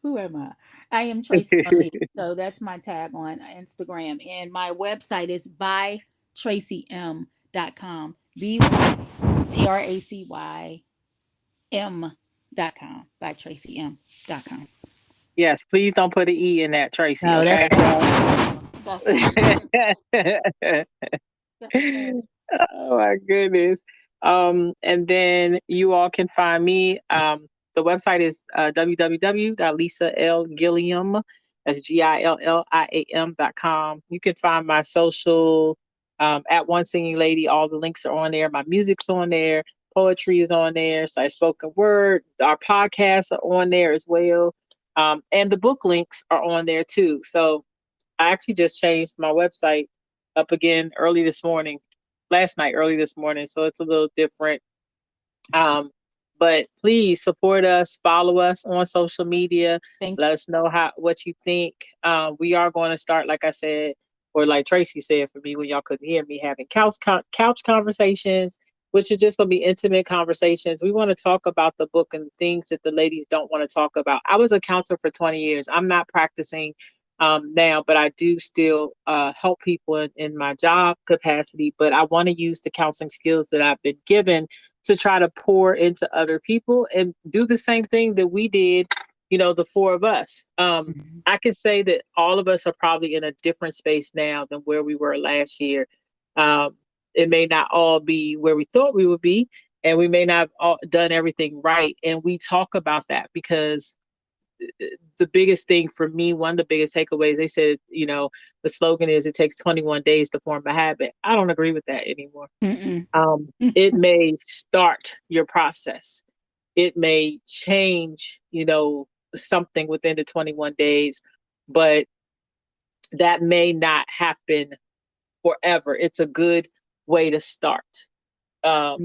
Who am I? I am Tracy Monique. So that's my tag on Instagram. And my website is bytracym.com. BYTRACYM.com. Bytracym.com. Yes, please don't put an E in that, Tracy, No, okay? that's Oh my goodness. And then you all can find me. The website is www.lisalgilliam, that's GILLIAM.com. You can find my social at One Singing Lady. All the links are on there. My music's on there. Poetry is on there. So I spoken word. Our podcasts are on there as well. And the book links are on there too. So I actually just changed my website up again last night, early this morning. So it's a little different. Um, but please support us, follow us on social media. Thank Let us know what you think. We are going to start, like I said, or like Tracy said for me when y'all couldn't hear me, having couch conversations, which are just going to be intimate conversations. We want to talk about the book and things that the ladies don't want to talk about. I was a counselor for 20 years. I'm not practicing now, but I do still help people in my job capacity. But I want to use the counseling skills that I've been given to try to pour into other people and do the same thing that we did, the four of us. you. I can say that all of us are probably in a different space now than where we were last year. Um, it may not all be where we thought we would be, and we may not have done everything right. And we talk about that because the biggest thing for me, one of the biggest takeaways, they said, the slogan is it takes 21 days to form a habit. I don't agree with that anymore. Mm-mm. It may start your process. It may change, something within the 21 days, but that may not happen forever. It's a good way to start Yeah.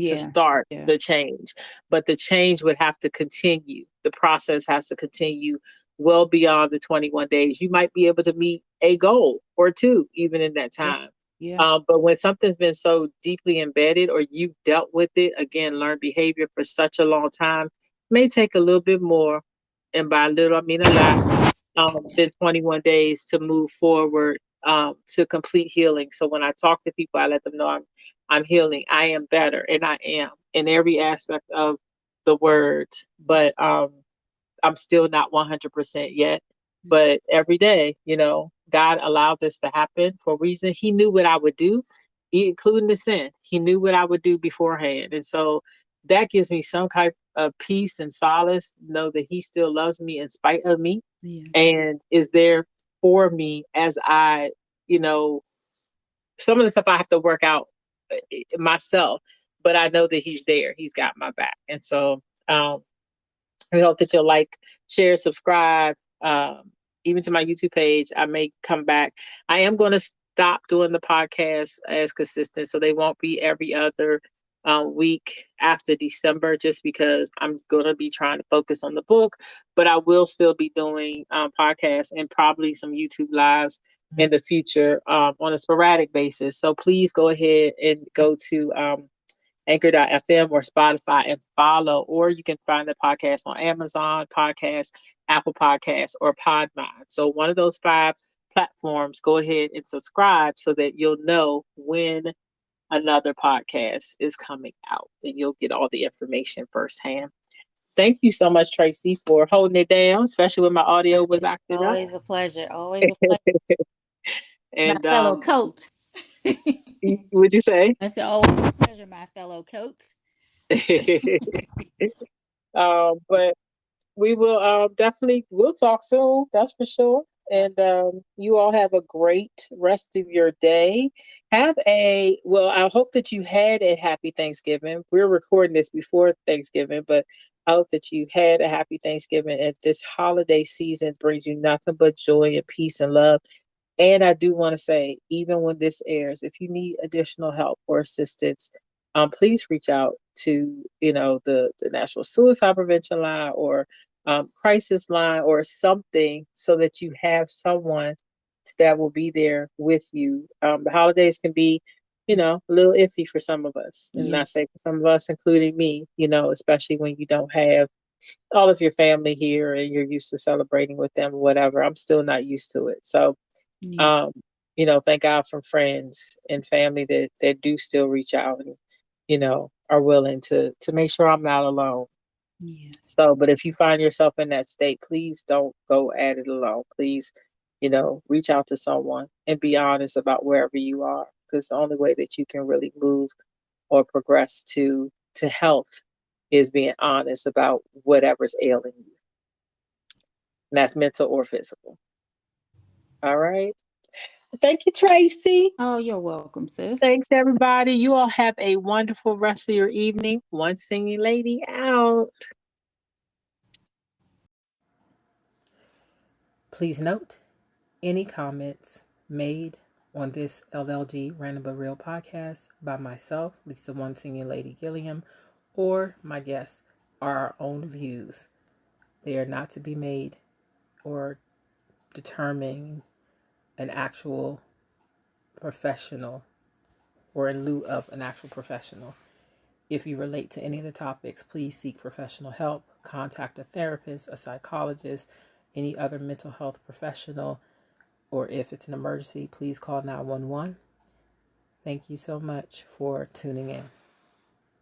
Yeah. the change. But the change would have to continue. The process has to continue well beyond the 21 days. You might be able to meet a goal or two even in that Yeah. time. Yeah. But when something's been so deeply embedded or you've dealt with it, again, learned behavior for such a long time, may take a little bit more. And by little, I mean a lot, than 21 days to move forward to complete healing. So when I talk to people, I let them know I'm healing. I am better, and I am in every aspect of the words. But I'm still not 100% yet. But every day, God allowed this to happen for a reason. He knew what I would do, including the sin. He knew what I would do beforehand, and so that gives me some kind of peace and solace. Know that He still loves me in spite of me, Yeah. and is there for me as I, you know, some of the stuff I have to work out myself, but I know that He's there. He's got my back. And so we hope that you'll like, share, subscribe, even to my YouTube page. I may come back. I am going to stop doing the podcast as consistent, so they won't be every other week after December, just because I'm going to be trying to focus on the book, but I will still be doing podcasts and probably some YouTube lives in the future on a sporadic basis. So please go ahead and go to Anchor.fm or Spotify and follow, or you can find the podcast on Amazon Podcast, Apple Podcasts, or Podmod. So one of those 5 platforms, go ahead and subscribe so that you'll know when another podcast is coming out and you'll get all the information firsthand. Thank you so much, Tracy, for holding it down, especially when my audio was acting up. Always a pleasure. Always a pleasure. And my fellow coat. Would you say? I said, always a pleasure, my fellow coat. But we will definitely we'll talk soon. That's for sure. And you all have a great rest of your day. I hope that you had a happy Thanksgiving. We're recording this before Thanksgiving, but I hope that you had a happy Thanksgiving. And this holiday season brings you nothing but joy and peace and love. And I do want to say, even when this airs, if you need additional help or assistance, please reach out to, the National Suicide Prevention Line or crisis line or something, so that you have someone that will be there with you. The holidays can be, a little iffy for some of us, and not say for some of us, including me, especially when you don't have all of your family here and you're used to celebrating with them or whatever. I'm still not used to it. So, thank God for friends and family that do still reach out and, are willing to make sure I'm not alone. So, but if you find yourself in that state, please don't go at it alone. Please, reach out to someone and be honest about wherever you are, because the only way that you can really move or progress to health is being honest about whatever's ailing you. And that's mental or physical. All right. Thank you, Tracy. Oh, you're welcome, sis. Thanks, everybody. You all have a wonderful rest of your evening. One singing lady out. Please note, any comments made on this LLG Random But Real podcast by myself, Lisa One Singing Lady Gilliam, or my guests are our own views. They are not to be made or determine an actual professional or in lieu of an actual professional. If you relate to any of the topics, please seek professional help. Contact a therapist, a psychologist, any other mental health professional, or if it's an emergency, please call 911. Thank you so much for tuning in.